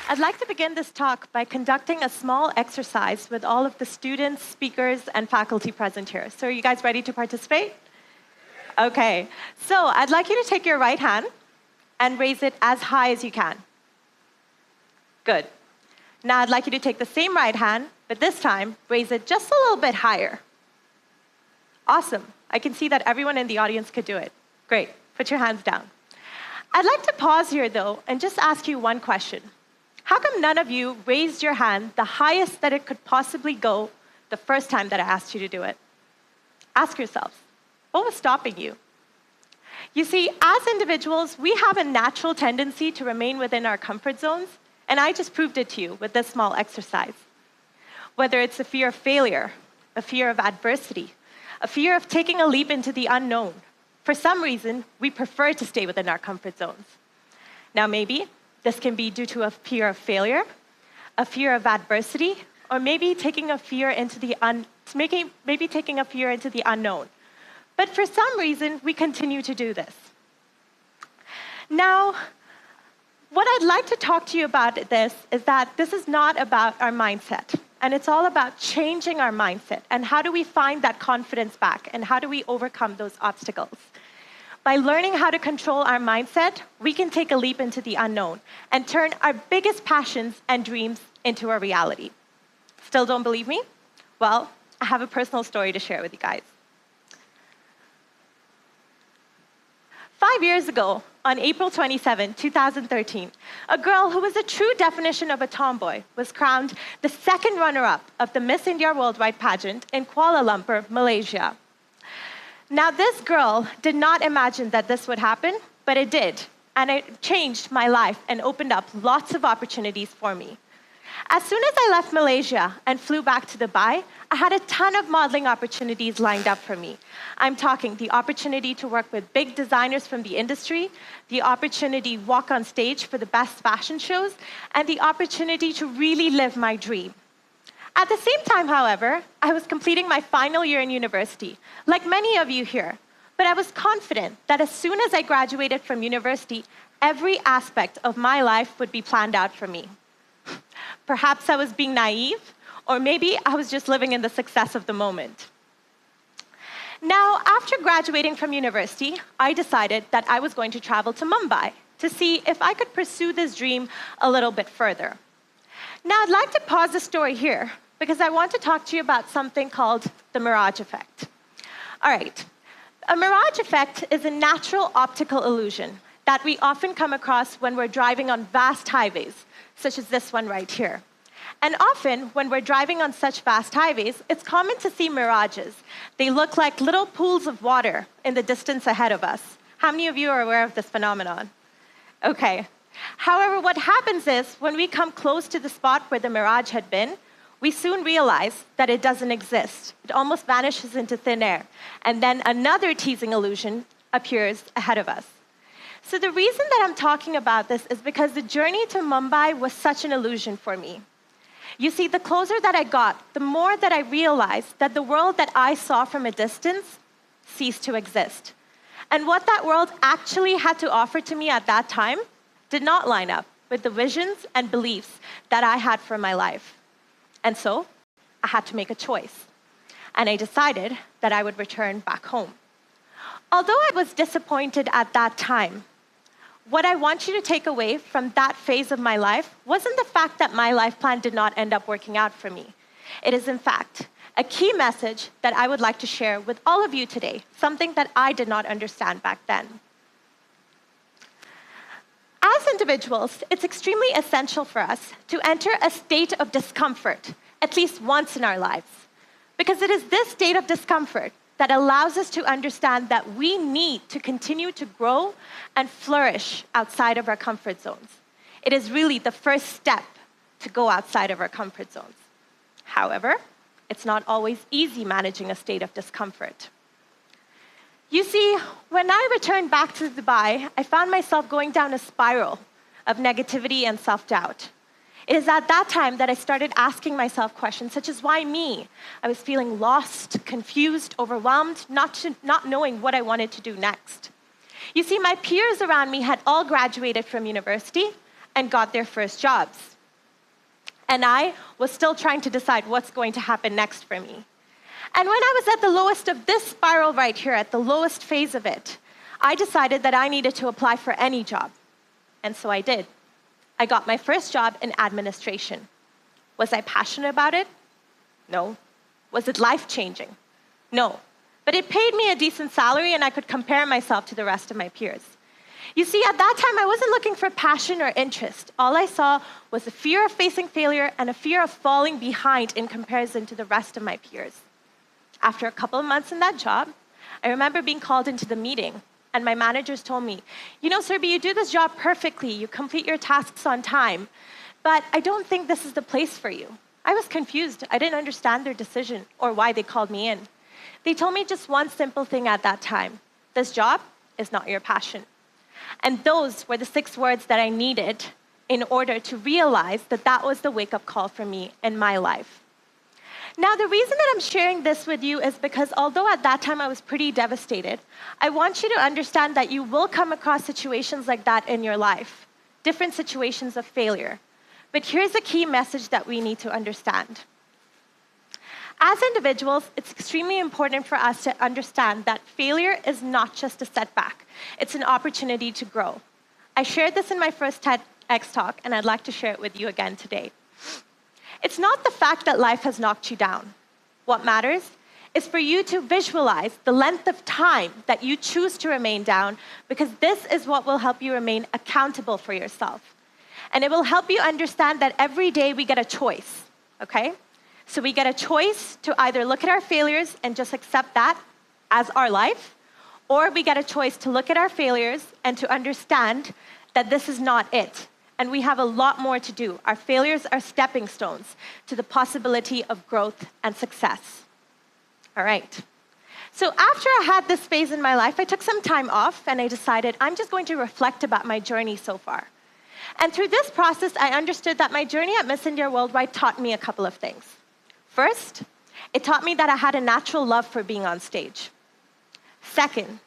I'd like to begin this talk by conducting a small exercise with all of the students, speakers, and faculty present here. So are you guys ready to participate? Okay, so I'd like you to take your right hand and raise it as high as you can. Good. Now I'd like you to take the same right hand, but this time, raise it just a little bit higher. Awesome. I can see that everyone in the audience could do it. Great. Put your hands down. I'd like to pause here, though, and just ask you one question. How come none of you raised your hand the highest that it could possibly go the first time that I asked you to do it? Ask yourselves, what was stopping you? You see, as individuals, we have a natural tendency to remain within our comfort zones, and I just proved it to you with this small exercise. Whether it's a fear of failure, a fear of adversity, a fear of taking a leap into the unknown, for some reason, we prefer to stay within our comfort zones. Now, maybe this can be due to a fear of failure, a fear of adversity, or maybe taking a fear into the unknown. But for some reason, we continue to do this. Now, what I'd like to talk to you about this is that this is not about our mindset, and it's all about changing our mindset, and how do we find that confidence back, and how do we overcome those obstacles. By learning how to control our mindset, we can take a leap into the unknown and turn our biggest passions and dreams into a reality. Still don't believe me? Well, I have a personal story to share with you guys. 5 years ago, on April 27, 2013, a girl who was a true definition of a tomboy was crowned the second runner-up of the Miss India Worldwide pageant in Kuala Lumpur, Malaysia. Now, this girl did not imagine that this would happen, but it did, and it changed my life and opened up lots of opportunities for me. As soon as I left Malaysia and flew back to Dubai, I had a ton of modeling opportunities lined up for me. I'm talking the opportunity to work with big designers from the industry, the opportunity to walk on stage for the best fashion shows, and the opportunity to really live my dream. At the same time, however, I was completing my final year in university, like many of you here. But I was confident that as soon as I graduated from university, every aspect of my life would be planned out for me. Perhaps I was being naive, or maybe I was just living in the success of the moment. Now, after graduating from university, I decided that I was going to travel to Mumbai to see if I could pursue this dream a little bit further. Now, I'd like to pause the story here because I want to talk to you about something called the mirage effect. All right, a mirage effect is a natural optical illusion that we often come across when we're driving on vast highways, such as this one right here. And often, when we're driving on such vast highways, it's common to see mirages. They look like little pools of water in the distance ahead of us. How many of you are aware of this phenomenon? Okay. However, what happens is, when we come close to the spot where the mirage had been, we soon realize that it doesn't exist. It almost vanishes into thin air. And then another teasing illusion appears ahead of us. So the reason that I'm talking about this is because the journey to Mumbai was such an illusion for me. You see, the closer that I got, the more that I realized that the world that I saw from a distance ceased to exist. And what that world actually had to offer to me at that time did not line up with the visions and beliefs that I had for my life. And so, I had to make a choice. And I decided that I would return back home. Although I was disappointed at that time, what I want you to take away from that phase of my life wasn't the fact that my life plan did not end up working out for me. It is, in fact, a key message that I would like to share with all of you today, something that I did not understand back then. As individuals, it's extremely essential for us to enter a state of discomfort at least once in our lives, because it is this state of discomfort that allows us to understand that we need to continue to grow and flourish outside of our comfort zones. It is really the first step to go outside of our comfort zones. However, it's not always easy managing a state of discomfort. You see, when I returned back to Dubai, I found myself going down a spiral of negativity and self-doubt. It is at that time that I started asking myself questions such as, why me? I was feeling lost, confused, overwhelmed, not knowing what I wanted to do next. You see, my peers around me had all graduated from university and got their first jobs. And I was still trying to decide what's going to happen next for me. And when I was at the lowest of this spiral right here, at the lowest phase of it, I decided that I needed to apply for any job. And so I did. I got my first job in administration. Was I passionate about it? No. Was it life-changing? No. But it paid me a decent salary and I could compare myself to the rest of my peers. You see, at that time, I wasn't looking for passion or interest. All I saw was a fear of facing failure and a fear of falling behind in comparison to the rest of my peers. After a couple of months in that job, I remember being called into the meeting, and my managers told me, you know, Surbhi, you do this job perfectly. You complete your tasks on time, but I don't think this is the place for you. I was confused. I didn't understand their decision or why they called me in. They told me just one simple thing at that time. This job is not your passion. And those were the 6 words that I needed in order to realize that that was the wake-up call for me in my life. Now, the reason that I'm sharing this with you is because although at that time I was pretty devastated, I want you to understand that you will come across situations like that in your life, different situations of failure. But here's a key message that we need to understand. As individuals, it's extremely important for us to understand that failure is not just a setback. It's an opportunity to grow. I shared this in my first TEDx talk, and I'd like to share it with you again today. It's not the fact that life has knocked you down. What matters is for you to visualize the length of time that you choose to remain down, because this is what will help you remain accountable for yourself. And it will help you understand that every day we get a choice, okay? So we get a choice to either look at our failures and just accept that as our life, or we get a choice to look at our failures and to understand that this is not it. And we have a lot more to do. Our failures are stepping stones to the possibility of growth and success. All right. So after I had this phase in my life, I took some time off and I decided I'm just going to reflect about my journey so far. And through this process, I understood that my journey at Miss India Worldwide taught me a couple of things. First, it taught me that I had a natural love for being on stage. Second,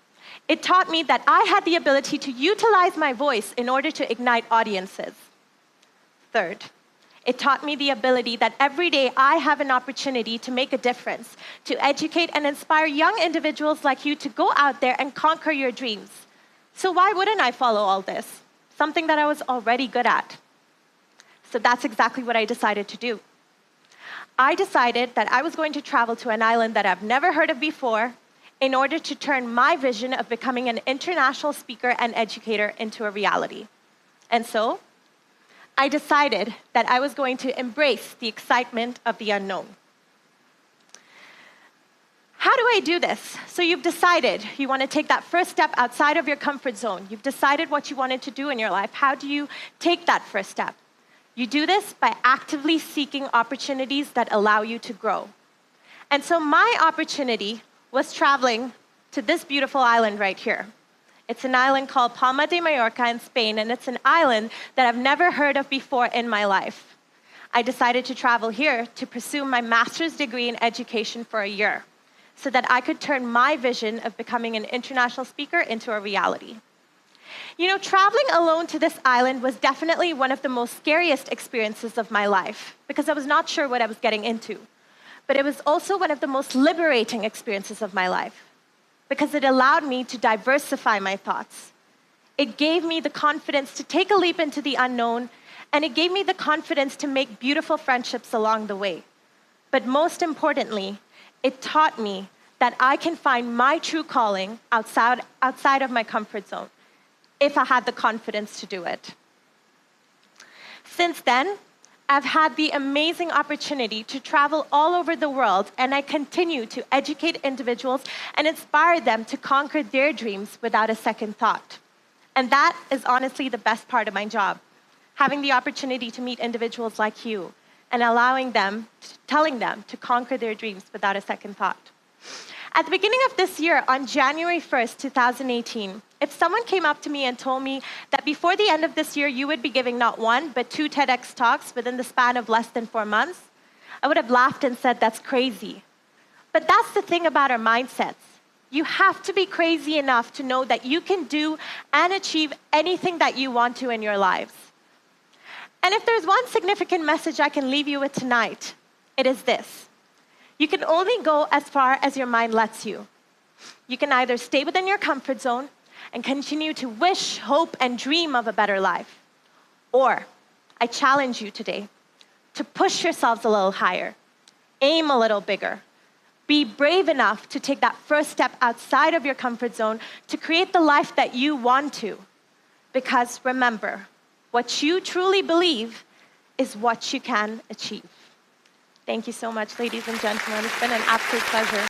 it taught me that I had the ability to utilize my voice in order to ignite audiences. Third, it taught me the ability that every day I have an opportunity to make a difference, to educate and inspire young individuals like you to go out there and conquer your dreams. So why wouldn't I follow all this? Something that I was already good at. So that's exactly what I decided to do. I decided that I was going to travel to an island that I've never heard of before in order to turn my vision of becoming an international speaker and educator into a reality. And so, I decided that I was going to embrace the excitement of the unknown. How do I do this? So you've decided you want to take that first step outside of your comfort zone. You've decided what you wanted to do in your life. How do you take that first step? You do this by actively seeking opportunities that allow you to grow. And so my opportunity was traveling to this beautiful island right here. It's an island called Palma de Mallorca in Spain, and it's an island that I've never heard of before in my life. I decided to travel here to pursue my master's degree in education for a year, so that I could turn my vision of becoming an international speaker into a reality. You know, traveling alone to this island was definitely one of the most scariest experiences of my life, because I was not sure what I was getting into. But it was also one of the most liberating experiences of my life, because it allowed me to diversify my thoughts. It gave me the confidence to take a leap into the unknown, and it gave me the confidence to make beautiful friendships along the way. But most importantly, it taught me that I can find my true calling outside of my comfort zone, if I had the confidence to do it. Since then, I've had the amazing opportunity to travel all over the world, and I continue to educate individuals and inspire them to conquer their dreams without a second thought. And that is honestly the best part of my job, having the opportunity to meet individuals like you and telling them to conquer their dreams without a second thought. At the beginning of this year, on January 1st, 2018, if someone came up to me and told me that before the end of this year, you would be giving not 1, but 2 TEDx talks within the span of less than 4 months, I would have laughed and said, that's crazy. But that's the thing about our mindsets. You have to be crazy enough to know that you can do and achieve anything that you want to in your lives. And if there's one significant message I can leave you with tonight, it is this. You can only go as far as your mind lets you. You can either stay within your comfort zone and continue to wish, hope, and dream of a better life. Or, I challenge you today to push yourselves a little higher, aim a little bigger, be brave enough to take that first step outside of your comfort zone to create the life that you want to. Because remember, what you truly believe is what you can achieve. Thank you so much, ladies and gentlemen. It's been an absolute pleasure.